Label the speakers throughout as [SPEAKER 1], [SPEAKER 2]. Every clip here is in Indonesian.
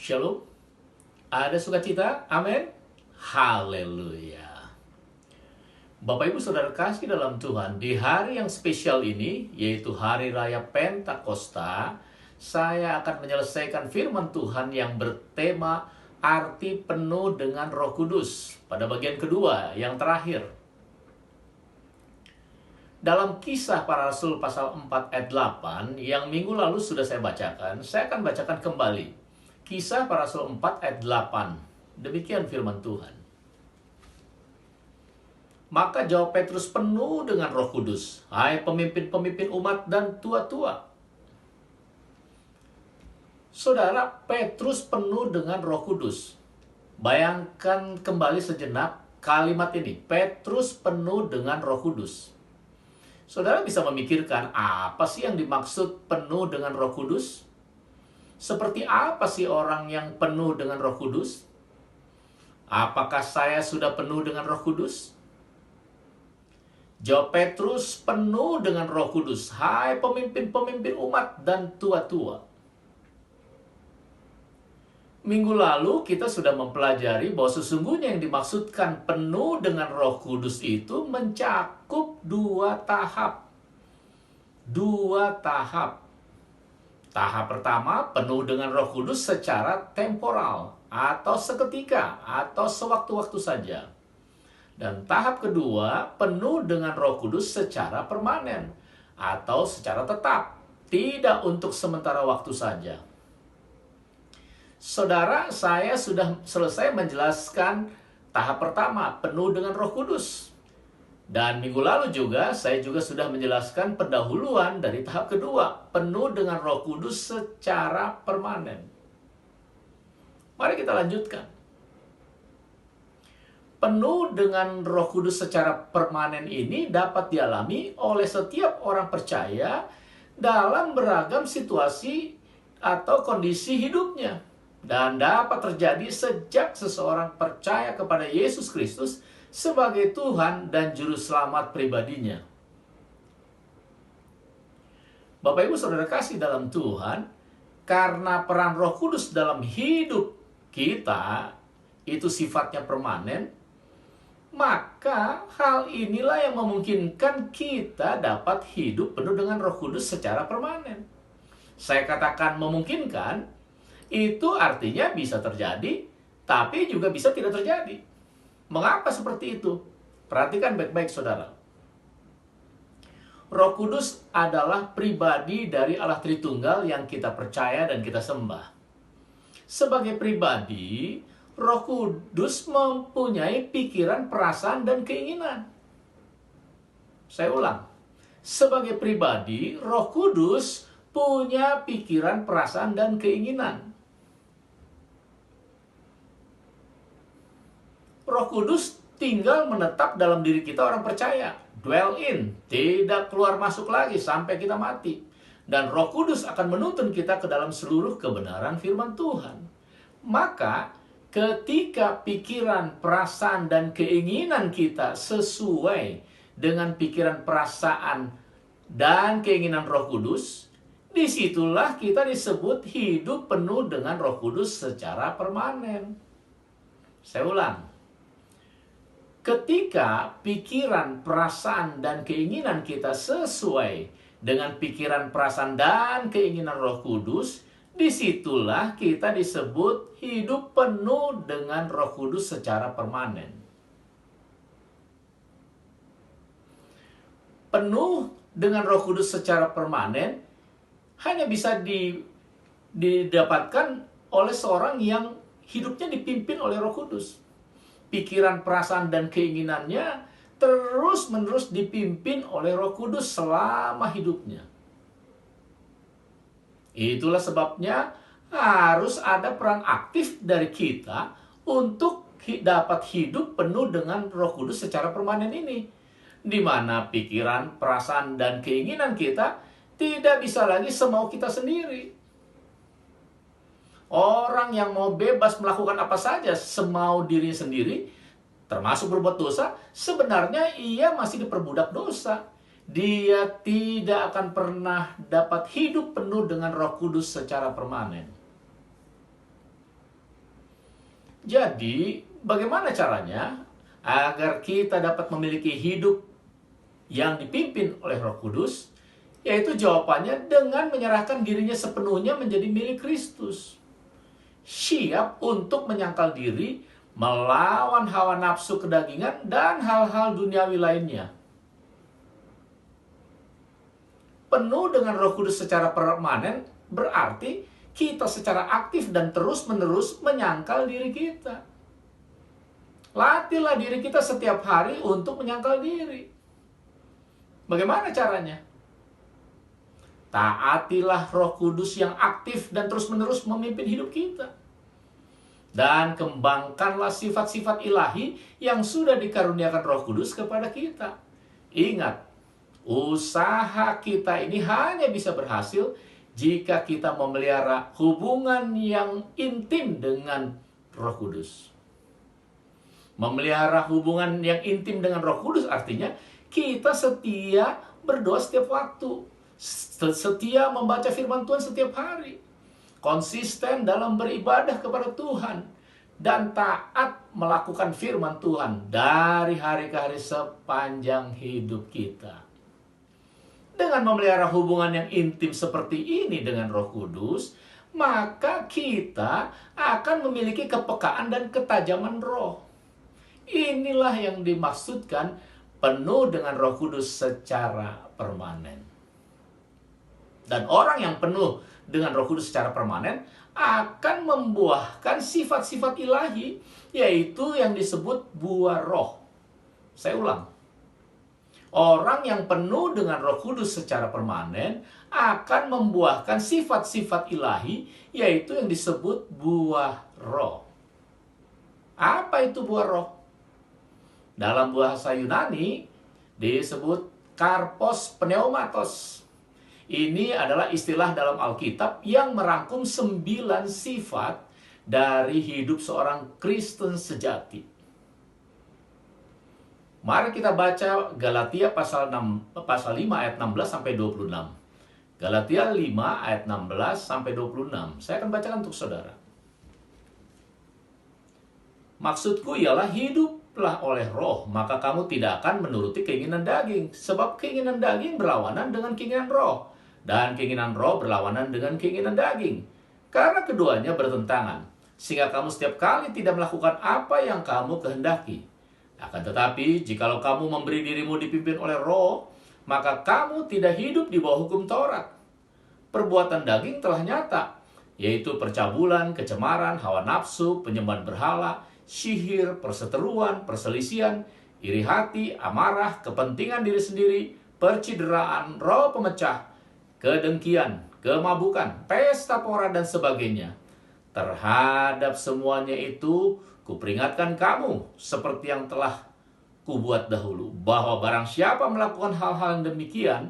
[SPEAKER 1] Shalom. Ada sukacita? Amin. Haleluya. Bapak Ibu Saudara kasih dalam Tuhan, di hari yang spesial ini, yaitu Hari Raya Pentakosta, saya akan menyelesaikan firman Tuhan yang bertema arti penuh dengan Roh Kudus pada bagian kedua, yang terakhir. Dalam Kisah Para Rasul pasal 4 ayat 8 yang minggu lalu sudah saya bacakan, saya akan bacakan kembali. Kisah Para Rasul 4 ayat 8. Demikian firman Tuhan. Maka jawab Petrus penuh dengan Roh Kudus, "Hai pemimpin-pemimpin umat dan tua-tua." Saudara, Petrus penuh dengan Roh Kudus. Bayangkan kembali sejenak kalimat ini, Petrus penuh dengan Roh Kudus. Saudara bisa memikirkan, apa sih yang dimaksud penuh dengan Roh Kudus? Seperti apa sih orang yang penuh dengan Roh Kudus? Apakah saya sudah penuh dengan Roh Kudus? Jawab Petrus penuh dengan Roh Kudus, "Hai pemimpin-pemimpin umat dan tua-tua." Minggu lalu kita sudah mempelajari bahwa sesungguhnya yang dimaksudkan penuh dengan Roh Kudus itu mencakup dua tahap. Tahap pertama, penuh dengan Roh Kudus secara temporal, atau seketika, atau sewaktu-waktu saja. Dan tahap kedua, penuh dengan Roh Kudus secara permanen, atau secara tetap, tidak untuk sementara waktu saja. Saudara, saya sudah selesai menjelaskan tahap pertama, penuh dengan Roh Kudus. Dan minggu lalu juga, saya juga sudah menjelaskan pendahuluan dari tahap kedua, penuh dengan Roh Kudus secara permanen. Mari kita lanjutkan. Penuh dengan Roh Kudus secara permanen ini dapat dialami oleh setiap orang percaya dalam beragam situasi atau kondisi hidupnya. Dan dapat terjadi sejak seseorang percaya kepada Yesus Kristus sebagai Tuhan dan Juru Selamat pribadinya. Bapak Ibu Saudara kasih dalam Tuhan, karena peran Roh Kudus dalam hidup kita itu sifatnya permanen, maka hal inilah yang memungkinkan kita dapat hidup penuh dengan Roh Kudus secara permanen. Saya katakan memungkinkan, itu artinya bisa terjadi, tapi juga bisa tidak terjadi. Mengapa seperti itu? Perhatikan baik-baik saudara. Roh Kudus adalah pribadi dari Allah Tritunggal yang kita percaya dan kita sembah. Sebagai pribadi, Roh Kudus mempunyai pikiran, perasaan, dan keinginan. Saya ulang. Sebagai pribadi, Roh Kudus punya pikiran, perasaan, dan keinginan. Roh Kudus tinggal menetap dalam diri kita orang percaya. Dwell in, tidak keluar masuk lagi sampai kita mati. Dan Roh Kudus akan menuntun kita ke dalam seluruh kebenaran firman Tuhan. Maka, ketika pikiran, perasaan, dan keinginan kita sesuai dengan pikiran, perasaan, dan keinginan Roh Kudus, disitulah kita disebut hidup penuh dengan Roh Kudus secara permanen. Saya ulang. Ketika pikiran, perasaan, dan keinginan kita sesuai dengan pikiran, perasaan, dan keinginan Roh Kudus, disitulah kita disebut hidup penuh dengan Roh Kudus secara permanen. Penuh dengan Roh Kudus secara permanen hanya bisa didapatkan oleh seorang yang hidupnya dipimpin oleh Roh Kudus. Pikiran, perasaan, dan keinginannya terus-menerus dipimpin oleh Roh Kudus selama hidupnya. Itulah sebabnya harus ada peran aktif dari kita untuk dapat hidup penuh dengan Roh Kudus secara permanen ini. Di mana pikiran, perasaan, dan keinginan kita tidak bisa lagi semau kita sendiri. Orang yang mau bebas melakukan apa saja semau diri sendiri, termasuk berbuat dosa, sebenarnya ia masih diperbudak dosa. Dia tidak akan pernah dapat hidup penuh dengan Roh Kudus secara permanen. Jadi, bagaimana caranya agar kita dapat memiliki hidup yang dipimpin oleh Roh Kudus? Yaitu jawabannya dengan menyerahkan dirinya sepenuhnya menjadi milik Kristus. Siap untuk menyangkal diri, melawan hawa nafsu kedagingan dan hal-hal duniawi lainnya. Penuh dengan Roh Kudus secara permanen berarti kita secara aktif dan terus-menerus menyangkal diri kita. Latihlah diri kita setiap hari untuk menyangkal diri. Bagaimana caranya? Taatilah Roh Kudus yang aktif dan terus-menerus memimpin hidup kita. Dan kembangkanlah sifat-sifat ilahi yang sudah dikaruniakan Roh Kudus kepada kita. Ingat, usaha kita ini hanya bisa berhasil jika kita memelihara hubungan yang intim dengan Roh Kudus. Memelihara hubungan yang intim dengan Roh Kudus artinya kita setia berdoa setiap waktu. Setia membaca firman Tuhan setiap hari. Konsisten dalam beribadah kepada Tuhan. Dan taat melakukan firman Tuhan dari hari ke hari sepanjang hidup kita. Dengan memelihara hubungan yang intim seperti ini dengan Roh Kudus, maka kita akan memiliki kepekaan dan ketajaman roh. Inilah yang dimaksudkan penuh dengan Roh Kudus secara permanen. Dan orang yang penuh dengan Roh Kudus secara permanen akan membuahkan sifat-sifat ilahi, yaitu yang disebut buah roh. Saya ulang. Orang yang penuh dengan Roh Kudus secara permanen akan membuahkan sifat-sifat ilahi, yaitu yang disebut buah roh. Apa itu buah roh? Dalam bahasa Yunani disebut karpos pneumatos. Ini adalah istilah dalam Alkitab yang merangkum 9 sifat dari hidup seorang Kristen sejati. Mari kita baca Galatia pasal 5 ayat 16 sampai 26. Galatia 5 ayat 16 sampai 26. Saya akan bacakan untuk saudara. Maksudku ialah hiduplah oleh roh, maka kamu tidak akan menuruti keinginan daging. Sebab keinginan daging berlawanan dengan keinginan roh, dan keinginan roh berlawanan dengan keinginan daging. Karena keduanya bertentangan, sehingga kamu setiap kali tidak melakukan apa yang kamu kehendaki. Akan tetapi, jikalau kamu memberi dirimu dipimpin oleh roh, maka kamu tidak hidup di bawah hukum Taurat. Perbuatan daging telah nyata, yaitu percabulan, kecemaran, hawa nafsu, penyembahan berhala, sihir, perseteruan, perselisihan, iri hati, amarah, kepentingan diri sendiri, percideraan, roh pemecah, kedengkian, kemabukan, pesta pora, dan sebagainya. Terhadap semuanya itu, kuperingatkan kamu, seperti yang telah kubuat dahulu, bahwa barang siapa melakukan hal-hal yang demikian,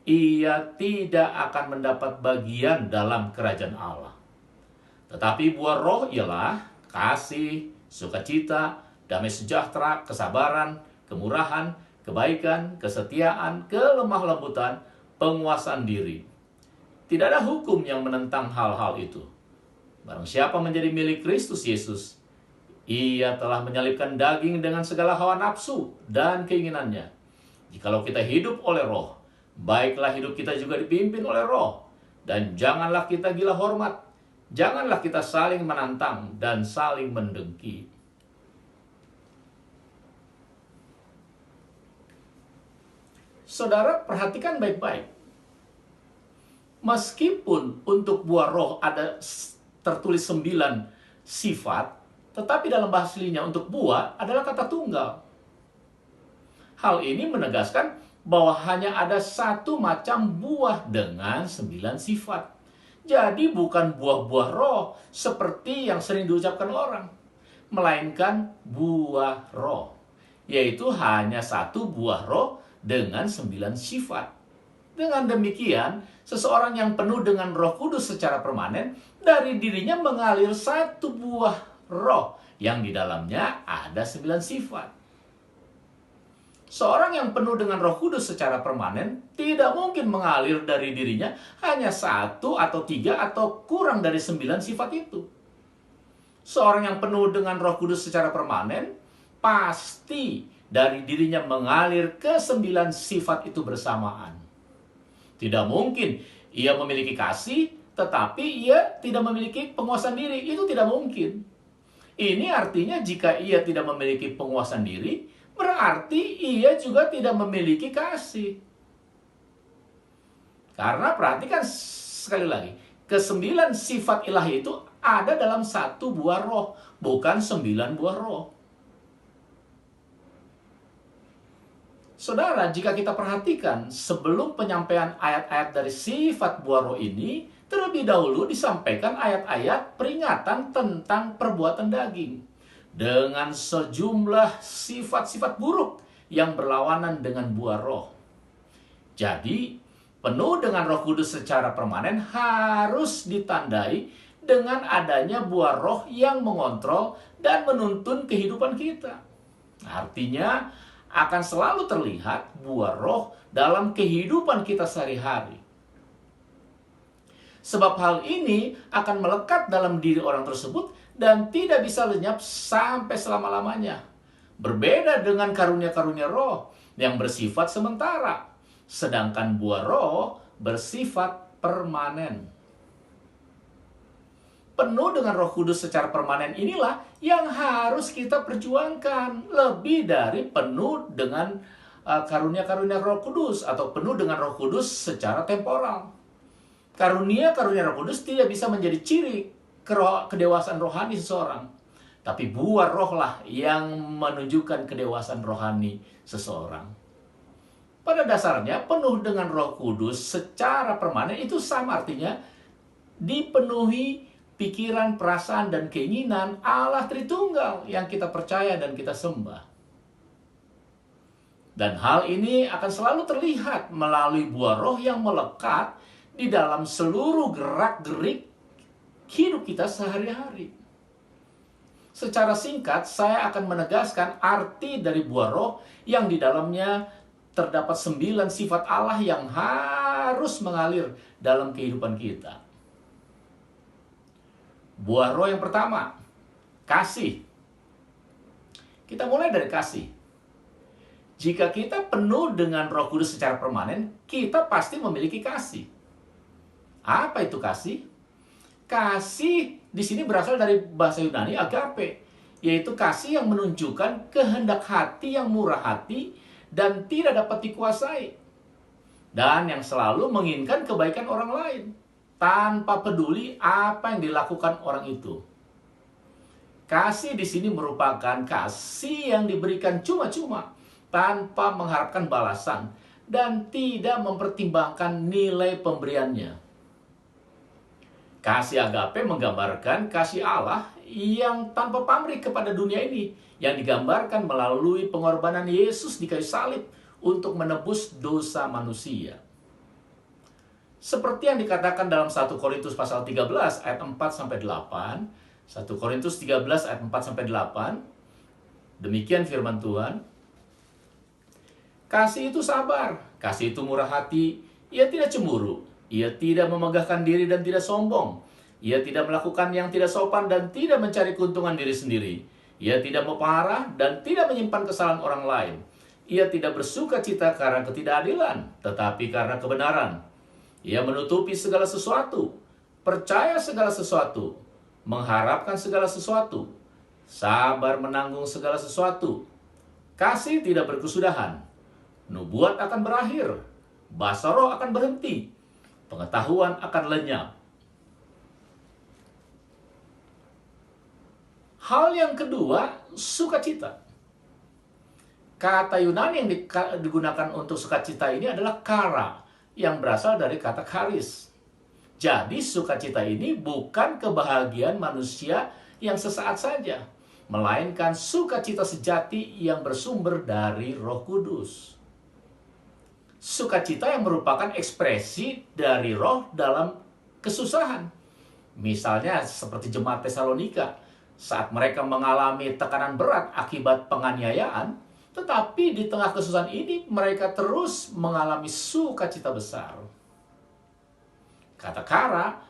[SPEAKER 1] ia tidak akan mendapat bagian dalam kerajaan Allah. Tetapi buah roh ialah kasih, sukacita, damai sejahtera, kesabaran, kemurahan, kebaikan, kesetiaan, kelemah lembutan, penguasaan diri. Tidak ada hukum yang menentang hal-hal itu. Barang siapa menjadi milik Kristus Yesus, ia telah menyalibkan daging dengan segala hawa nafsu dan keinginannya. Jikalau kita hidup oleh roh, baiklah hidup kita juga dipimpin oleh roh. Dan janganlah kita gila hormat, janganlah kita saling menantang dan saling mendengki. Saudara, perhatikan baik-baik. Meskipun untuk buah roh ada tertulis 9 sifat, tetapi dalam bahasa aslinya untuk buah adalah kata tunggal. Hal ini menegaskan bahwa hanya ada satu macam buah dengan 9 sifat. Jadi bukan buah-buah roh seperti yang sering diucapkan orang, melainkan buah roh, yaitu hanya satu buah roh dengan 9 sifat. Dengan demikian, seseorang yang penuh dengan Roh Kudus secara permanen, dari dirinya mengalir satu buah roh yang di dalamnya ada 9 sifat. Seorang yang penuh dengan Roh Kudus secara permanen tidak mungkin mengalir dari dirinya hanya 1 atau 3 atau kurang dari 9 sifat itu. Seorang yang penuh dengan Roh Kudus secara permanen, pasti dari dirinya mengalir ke 9 sifat itu bersamaan. Tidak mungkin ia memiliki kasih, tetapi ia tidak memiliki penguasaan diri. Itu tidak mungkin. Ini artinya jika ia tidak memiliki penguasaan diri, berarti ia juga tidak memiliki kasih. Karena perhatikan sekali lagi, ke-9 sifat ilahi itu ada dalam 1 buah roh, bukan 9 buah roh. Saudara, jika kita perhatikan, sebelum penyampaian ayat-ayat dari sifat buah roh ini, terlebih dahulu disampaikan ayat-ayat peringatan tentang perbuatan daging. Dengan sejumlah sifat-sifat buruk yang berlawanan dengan buah roh. Jadi, penuh dengan Roh Kudus secara permanen harus ditandai dengan adanya buah roh yang mengontrol dan menuntun kehidupan kita. Artinya, akan selalu terlihat buah roh dalam kehidupan kita sehari-hari. Sebab hal ini akan melekat dalam diri orang tersebut dan tidak bisa lenyap sampai selama-lamanya. Berbeda dengan karunia-karunia roh yang bersifat sementara, sedangkan buah roh bersifat permanen. Penuh dengan Roh Kudus secara permanen inilah yang harus kita perjuangkan, lebih dari penuh dengan karunia-karunia Roh Kudus atau penuh dengan Roh Kudus secara temporal. Karunia-karunia Roh Kudus tidak bisa menjadi ciri kedewasaan rohani seseorang, tapi buah roh lah yang menunjukkan kedewasaan rohani seseorang. Pada dasarnya, penuh dengan Roh Kudus secara permanen itu sama artinya dipenuhi pikiran, perasaan, dan keinginan Allah Tritunggal yang kita percaya dan kita sembah. Dan hal ini akan selalu terlihat melalui buah roh yang melekat di dalam seluruh gerak-gerik hidup kita sehari-hari. Secara singkat, saya akan menegaskan arti dari buah roh yang di dalamnya terdapat 9 sifat Allah yang harus mengalir dalam kehidupan kita. Buah roh yang pertama, kasih. Kita mulai dari kasih. Jika kita penuh dengan Roh Kudus secara permanen, kita pasti memiliki kasih. Apa itu kasih? Kasih di sini berasal dari bahasa Yunani agape, yaitu kasih yang menunjukkan kehendak hati yang murah hati dan tidak dapat dikuasai, dan yang selalu menginginkan kebaikan orang lain tanpa peduli apa yang dilakukan orang itu. Kasih di sini merupakan kasih yang diberikan cuma-cuma tanpa mengharapkan balasan dan tidak mempertimbangkan nilai pemberiannya. Kasih agape menggambarkan kasih Allah yang tanpa pamrih kepada dunia ini, yang digambarkan melalui pengorbanan Yesus di kayu salib untuk menebus dosa manusia. Seperti yang dikatakan dalam 1 Korintus pasal 13 ayat 4 sampai 8, 1 Korintus 13 ayat 4 sampai 8. Demikian firman Tuhan. Kasih itu sabar, kasih itu murah hati, ia tidak cemburu, ia tidak memegahkan diri dan tidak sombong, ia tidak melakukan yang tidak sopan dan tidak mencari keuntungan diri sendiri, ia tidak memarah dan tidak menyimpan kesalahan orang lain, ia tidak bersuka cita karena ketidakadilan, tetapi karena kebenaran. Ia menutupi segala sesuatu, percaya segala sesuatu, mengharapkan segala sesuatu, sabar menanggung segala sesuatu. Kasih tidak berkesudahan, nubuat akan berakhir, bahasa roh akan berhenti, pengetahuan akan lenyap. Hal yang kedua, sukacita. Kata Yunani yang digunakan untuk sukacita ini adalah kara, yang berasal dari kata charis. Jadi sukacita ini bukan kebahagiaan manusia yang sesaat saja, melainkan sukacita sejati yang bersumber dari Roh Kudus. Sukacita yang merupakan ekspresi dari roh dalam kesusahan. Misalnya seperti jemaat Tesalonika, saat mereka mengalami tekanan berat akibat penganiayaan, tetapi di tengah kesusahan ini mereka terus mengalami sukacita besar. Kata kara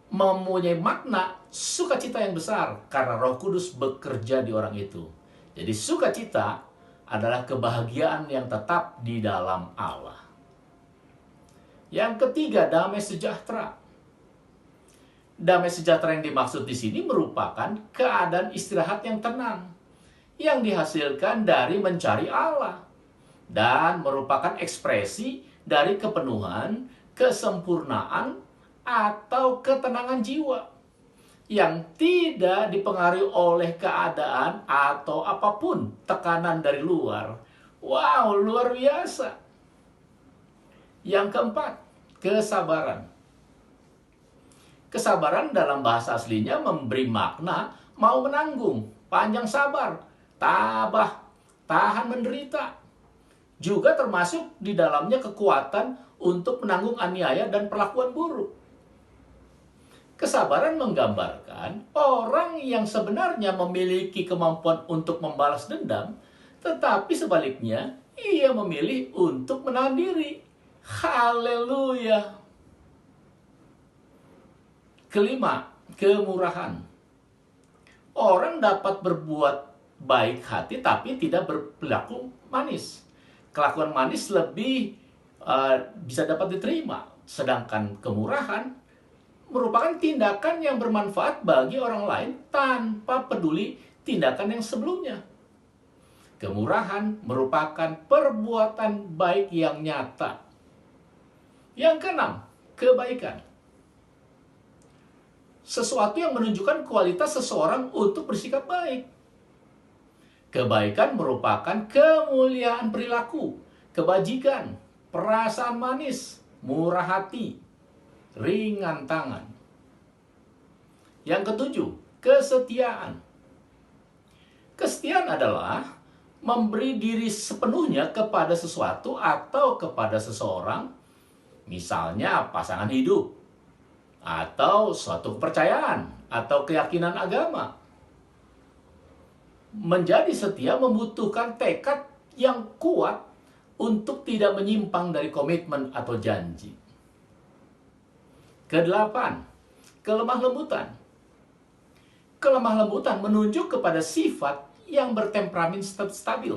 [SPEAKER 1] mempunyai makna sukacita yang besar karena Roh Kudus bekerja di orang itu. Jadi sukacita adalah kebahagiaan yang tetap di dalam Allah. Yang ketiga, damai sejahtera. Damai sejahtera yang dimaksud di sini merupakan keadaan istirahat yang tenang, yang dihasilkan dari mencari Allah, dan merupakan ekspresi dari kepenuhan, kesempurnaan, atau ketenangan jiwa yang tidak dipengaruhi oleh keadaan atau apapun tekanan dari luar. Wow, luar biasa. Yang keempat, kesabaran. Kesabaran dalam bahasa aslinya memberi makna mau menanggung, panjang sabar, tabah, tahan menderita. Juga termasuk di dalamnya kekuatan untuk menanggung aniaya dan perlakuan buruk. Kesabaran menggambarkan orang yang sebenarnya memiliki kemampuan untuk membalas dendam, tetapi sebaliknya ia memilih untuk menahan diri. Haleluya. Kelima, kemurahan. Orang dapat berbuat baik hati tapi tidak berperilaku manis. Kelakuan manis lebih bisa dapat diterima, sedangkan kemurahan merupakan tindakan yang bermanfaat bagi orang lain tanpa peduli tindakan yang sebelumnya. Kemurahan merupakan perbuatan baik yang nyata. Yang keenam, kebaikan. Sesuatu yang menunjukkan kualitas seseorang untuk bersikap baik. Kebaikan merupakan kemuliaan perilaku, kebajikan, perasaan manis, murah hati, ringan tangan. Yang ketujuh, kesetiaan. Kesetiaan adalah memberi diri sepenuhnya kepada sesuatu atau kepada seseorang, misalnya pasangan hidup, atau suatu kepercayaan, atau keyakinan agama. Menjadi setia membutuhkan tekad yang kuat untuk tidak menyimpang dari komitmen atau janji. Kedelapan, kelemah lembutan. Kelemah lembutan menunjuk kepada sifat yang bertemperamen stabil,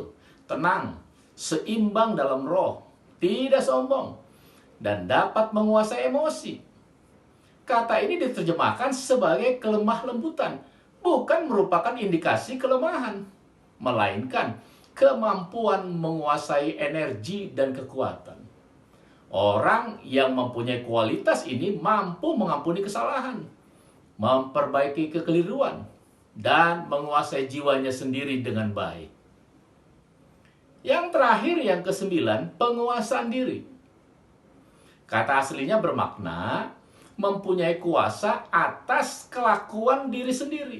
[SPEAKER 1] tenang, seimbang dalam roh, tidak sombong, dan dapat menguasai emosi. Kata ini diterjemahkan sebagai kelemah lembutan, bukan merupakan indikasi kelemahan, melainkan kemampuan menguasai energi dan kekuatan. Orang yang mempunyai kualitas ini mampu mengampuni kesalahan, memperbaiki kekeliruan, dan menguasai jiwanya sendiri dengan baik. Yang terakhir, yang kesembilan, penguasaan diri. Kata aslinya bermakna mempunyai kuasa atas kelakuan diri sendiri.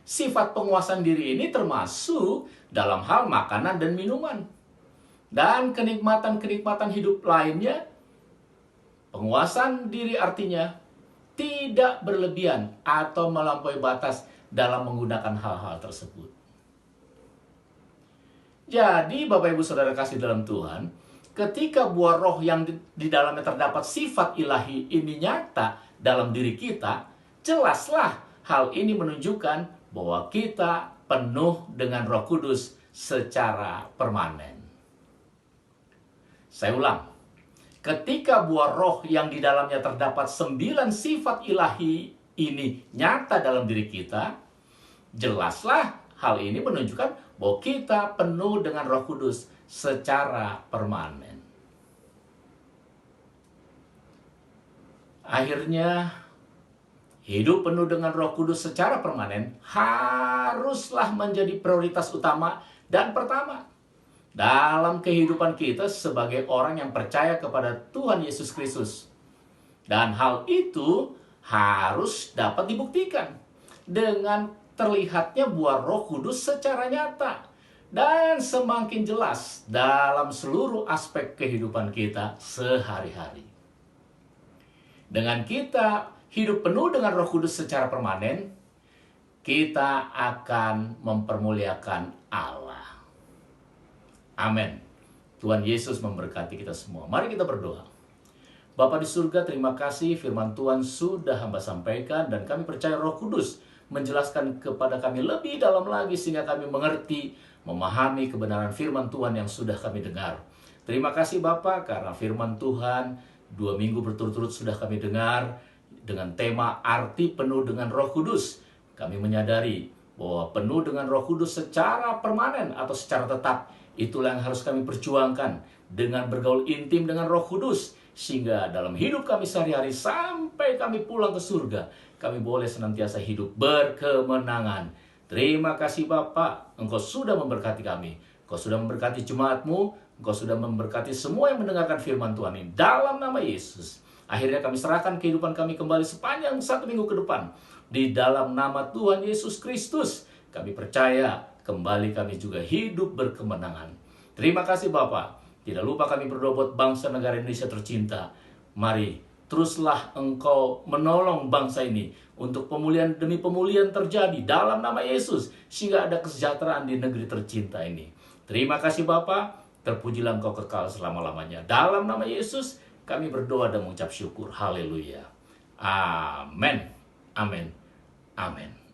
[SPEAKER 1] Sifat penguasaan diri ini termasuk dalam hal makanan dan minuman, dan kenikmatan-kenikmatan hidup lainnya. Penguasaan diri artinya tidak berlebihan atau melampaui batas dalam menggunakan hal-hal tersebut. Jadi, Bapak Ibu Saudara kasih dalam Tuhan, ketika buah roh yang di dalamnya terdapat sifat ilahi ini nyata dalam diri kita, jelaslah hal ini menunjukkan bahwa kita penuh dengan Roh Kudus secara permanen. Saya ulang, ketika buah roh yang di dalamnya terdapat 9 sifat ilahi ini nyata dalam diri kita, jelaslah hal ini menunjukkan bahwa kita penuh dengan Roh Kudus secara permanen. Akhirnya, hidup penuh dengan Roh Kudus secara permanen haruslah menjadi prioritas utama dan pertama dalam kehidupan kita sebagai orang yang percaya kepada Tuhan Yesus Kristus. Dan hal itu harus dapat dibuktikan dengan terlihatnya buah Roh Kudus secara nyata dan semakin jelas dalam seluruh aspek kehidupan kita sehari-hari. Dengan kita hidup penuh dengan Roh Kudus secara permanen, kita akan mempermuliakan Allah. Amin. Tuhan Yesus memberkati kita semua. Mari kita berdoa. Bapa di surga, terima kasih firman Tuhan sudah hamba sampaikan, dan kami percaya Roh Kudus menjelaskan kepada kami lebih dalam lagi sehingga kami mengerti, memahami kebenaran firman Tuhan yang sudah kami dengar. Terima kasih Bapa, karena firman Tuhan 2 minggu berturut-turut sudah kami dengar dengan tema arti penuh dengan Roh Kudus. Kami menyadari bahwa penuh dengan Roh Kudus secara permanen atau secara tetap, itulah yang harus kami perjuangkan dengan bergaul intim dengan Roh Kudus, sehingga dalam hidup kami sehari-hari sampai kami pulang ke surga, kami boleh senantiasa hidup berkemenangan. Terima kasih Bapak, Engkau sudah memberkati kami, Engkau sudah memberkati jemaat-Mu, Engkau sudah memberkati semua yang mendengarkan firman Tuhan ini. Dalam nama Yesus, akhirnya kami serahkan kehidupan kami kembali sepanjang 1 minggu ke depan. Di dalam nama Tuhan Yesus Kristus, kami percaya kembali kami juga hidup berkemenangan. Terima kasih Bapak. Tidak lupa kami berdoa buat bangsa negara Indonesia tercinta. Mari, teruslah Engkau menolong bangsa ini untuk pemulihan demi pemulihan terjadi dalam nama Yesus, sehingga ada kesejahteraan di negeri tercinta ini. Terima kasih Bapak. Terpujilah Engkau kekal selama-lamanya. Dalam nama Yesus, kami berdoa dan mengucap syukur. Haleluya. Amin. Amin. Amin.